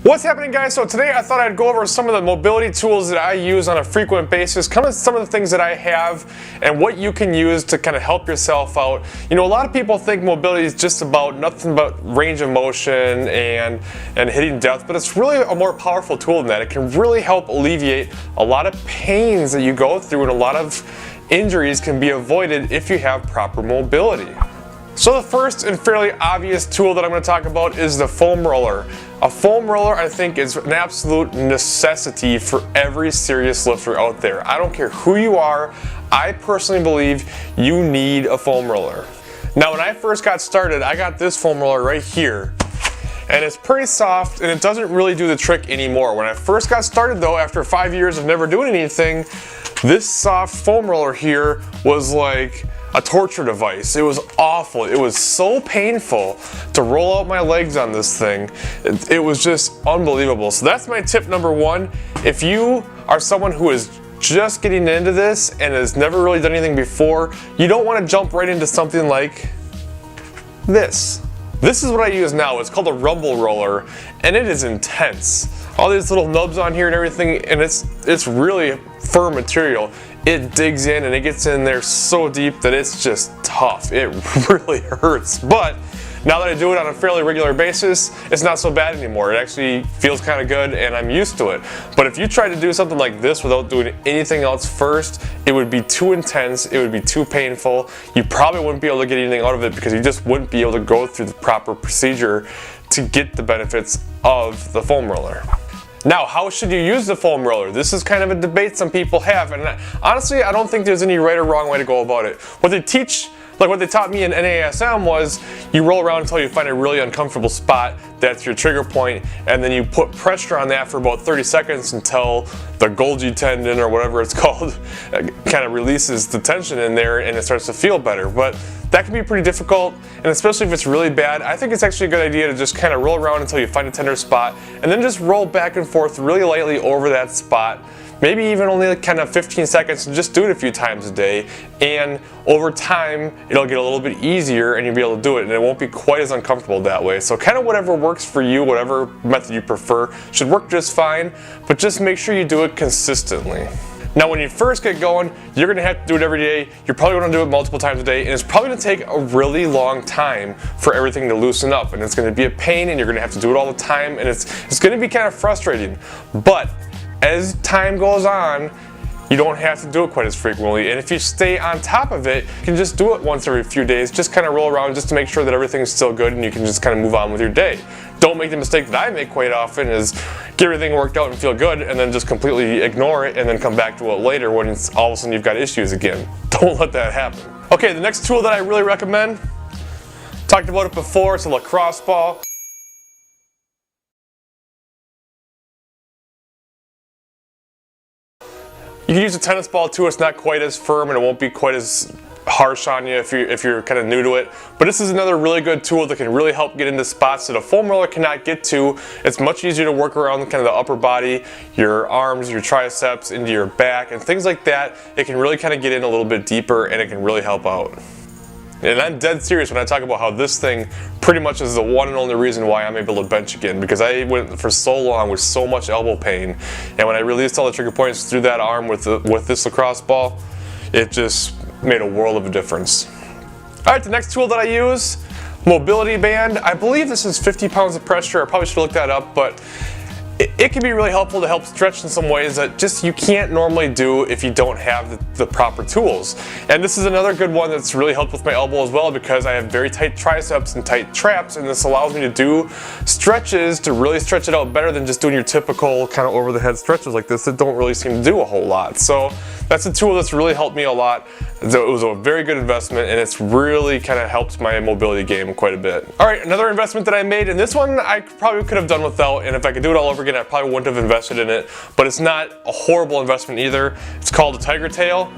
What's happening, guys? So today I thought I'd go over some of the mobility tools that I use on a frequent basis, kind of some of the things that I have and what you can use to kind of help yourself out. You know, a lot of people think mobility is just about nothing but range of motion and hitting depth, but it's really a more powerful tool than that. It can really help alleviate a lot of pains that you go through, and a lot of injuries can be avoided if you have proper mobility. So the first and fairly obvious tool that I'm going to talk about is the foam roller. A foam roller, I think, is an absolute necessity for every serious lifter out there. I don't care who you are, I personally believe you need a foam roller. Now, when I first got started, I got this foam roller right here. And it's pretty soft, and it doesn't really do the trick anymore. When I first got started though, after 5 years of never doing anything, this soft foam roller here was like a torture device. It was awful. It was so painful to roll out my legs on this thing. It was just unbelievable. So that's my tip number one. If you are someone who is just getting into this and has never really done anything before, you don't want to jump right into something like this. This is what I use now. It's called a rumble roller, and it is intense. All these little nubs on here and everything, and it's really firm material. It digs in and it gets in there so deep that it's just tough. It really hurts. But now that I do it on a fairly regular basis, it's not so bad anymore. It actually feels kind of good and I'm used to it. But if you try to do something like this without doing anything else first, it would be too intense, it would be too painful. You probably wouldn't be able to get anything out of it because you just wouldn't be able to go through the proper procedure to get the benefits of the foam roller. Now, how should you use the foam roller? This is kind of a debate some people have, and honestly, I don't think there's any right or wrong way to go about it. What they teach, like what they taught me in NASM, was you roll around until you find a really uncomfortable spot. That's your trigger point, and then you put pressure on that for about 30 seconds until the Golgi tendon, or whatever it's called, kind of releases the tension in there and it starts to feel better. But that can be pretty difficult, and especially if it's really bad, I think it's actually a good idea to just kind of roll around until you find a tender spot, and then just roll back and forth really lightly over that spot. Maybe even only kind of 15 seconds, and just do it a few times a day, and over time it'll get a little bit easier and you'll be able to do it, and it won't be quite as uncomfortable that way. So kind of whatever works for you, whatever method you prefer, should work just fine, but just make sure you do it consistently. Now, when you first get going, you're going to have to do it every day. You're probably going to do it multiple times a day, and it's probably going to take a really long time for everything to loosen up, and it's going to be a pain, and you're going to have to do it all the time, and it's going to be kind of frustrating. But as time goes on, you don't have to do it quite as frequently, and if you stay on top of it, you can just do it once every few days. Just kind of roll around just to make sure that everything's still good, and you can just kind of move on with your day. Don't make the mistake that I make quite often, is get everything worked out and feel good, and then just completely ignore it and then come back to it later when it's all of a sudden you've got issues again. Don't let that happen. Okay, the next tool that I really recommend, talked about it before, it's a lacrosse ball. You can use a tennis ball too. It's not quite as firm and it won't be quite as harsh on you if you're kind of new to it. But this is another really good tool that can really help get into spots that a foam roller cannot get to. It's much easier to work around kind of the upper body, your arms, your triceps, into your back, and things like that. It can really kind of get in a little bit deeper, and it can really help out. And I'm dead serious when I talk about how this thing pretty much is the one and only reason why I'm able to bench again, because I went for so long with so much elbow pain, and when I released all the trigger points through that arm with this lacrosse ball, it just made a world of a difference. Alright, the next tool that I use, mobility band. I believe this is 50 pounds of pressure. I probably should look that up, but it can be really helpful to help stretch in some ways that just you can't normally do if you don't have the proper tools. And this is another good one that's really helped with my elbow as well, because I have very tight triceps and tight traps, and this allows me to do stretches to really stretch it out better than just doing your typical kind of over the head stretches like this that don't really seem to do a whole lot. So that's a tool that's really helped me a lot. So it was a very good investment, and it's really kind of helped my mobility game quite a bit. Alright, another investment that I made, and this one I probably could have done without, and if I could do it all over again, I probably wouldn't have invested in it, but it's not a horrible investment either. It's called a tiger tail.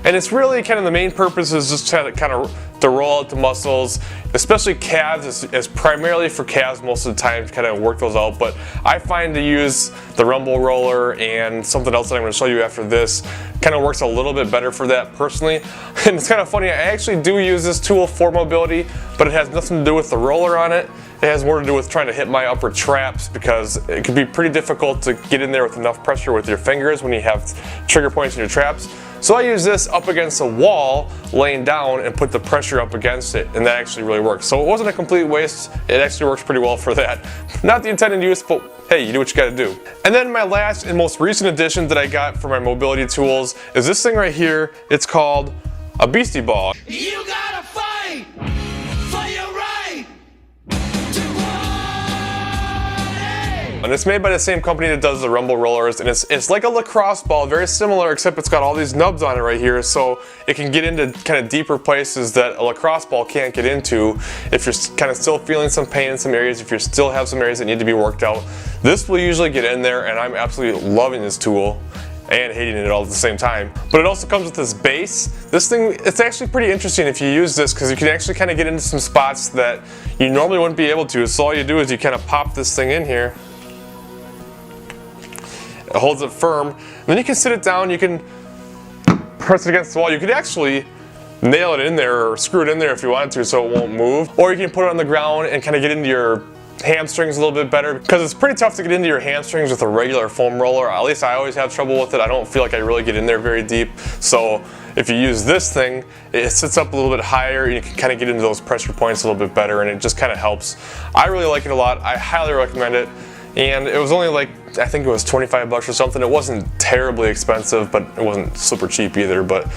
And it's really kind of the main purpose is just to kind of to roll out the muscles, especially calves. It's primarily for calves most of the time to kind of work those out, but I find to use the rumble roller and something else that I'm going to show you after this kind of works a little bit better for that personally. And it's kind of funny, I actually do use this tool for mobility, but it has nothing to do with the roller on it. It has more to do with trying to hit my upper traps because it can be pretty difficult to get in there with enough pressure with your fingers when you have trigger points in your traps. So I use this up against a wall, laying down, and put the pressure up against it, and that actually really works. So it wasn't a complete waste. It actually works pretty well for that. Not the intended use, but hey, you do what you gotta do. And then my last and most recent addition that I got for my mobility tools is this thing right here. It's called a Beastie Ball. You gotta fight for your right to party. And it's made by the same company that does the rumble rollers, and it's like a lacrosse ball, very similar, except it's got all these nubs on it right here, so it can get into kind of deeper places that a lacrosse ball can't get into if you're kind of still feeling some pain in some areas, if you still have some areas that need to be worked out. This will usually get in there, and I'm absolutely loving this tool and hating it all at the same time. But it also comes with this base. This thing, it's actually pretty interesting if you use this because you can actually kind of get into some spots that you normally wouldn't be able to. So all you do is you kind of pop this thing in here. It holds it firm. And then you can sit it down, you can press it against the wall. You could actually nail it in there or screw it in there if you wanted to so it won't move. Or you can put it on the ground and kind of get into your hamstrings a little bit better because it's pretty tough to get into your hamstrings with a regular foam roller. At least I always have trouble with it. I don't feel like I really get in there very deep. So if you use this thing, it sits up a little bit higher and you can kind of get into those pressure points a little bit better, and it just kind of helps. I really like it a lot. I highly recommend it. And it was only like, I think it was 25 bucks or something. It wasn't terribly expensive, but it wasn't super cheap either. But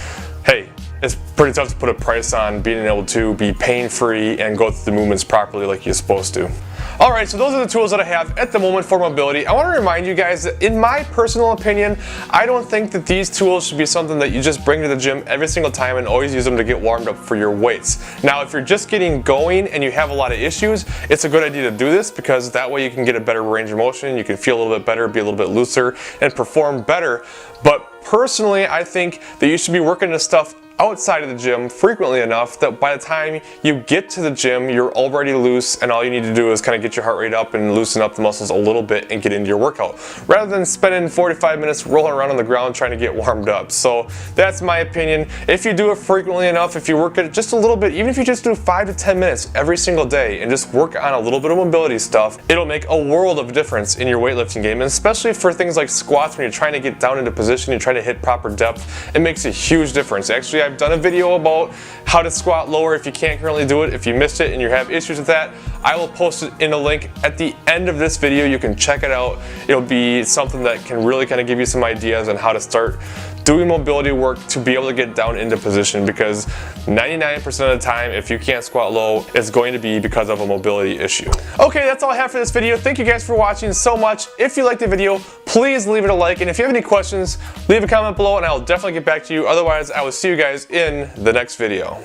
hey, it's pretty tough to put a price on being able to be pain-free and go through the movements properly like you're supposed to. Alright, so those are the tools that I have at the moment for mobility. I want to remind you guys that in my personal opinion, I don't think that these tools should be something that you just bring to the gym every single time and always use them to get warmed up for your weights. Now, if you're just getting going and you have a lot of issues, it's a good idea to do this because that way you can get a better range of motion, you can feel a little bit better, be a little bit looser, and perform better. But personally, I think that you should be working this stuff outside of the gym frequently enough that by the time you get to the gym, you're already loose and all you need to do is kind of get your heart rate up and loosen up the muscles a little bit and get into your workout, rather than spending 45 minutes rolling around on the ground trying to get warmed up. So that's my opinion. If you do it frequently enough, if you work at it just a little bit, even if you just do 5 to 10 minutes every single day and just work on a little bit of mobility stuff, it'll make a world of difference in your weightlifting game, and especially for things like squats when you're trying to get down into position, you're trying to hit proper depth, it makes a huge difference. Actually, I've done a video about how to squat lower if you can't currently do it. If you missed it and you have issues with that, I will post it in a link at the end of this video. You can check it out. It'll be something that can really kind of give you some ideas on how to start doing mobility work to be able to get down into position, because 99% of the time, if you can't squat low, it's going to be because of a mobility issue. Okay, that's all I have for this video. Thank you guys for watching so much. If you liked the video, please leave it a like, and if you have any questions, leave a comment below and I'll definitely get back to you. Otherwise, I will see you guys in the next video.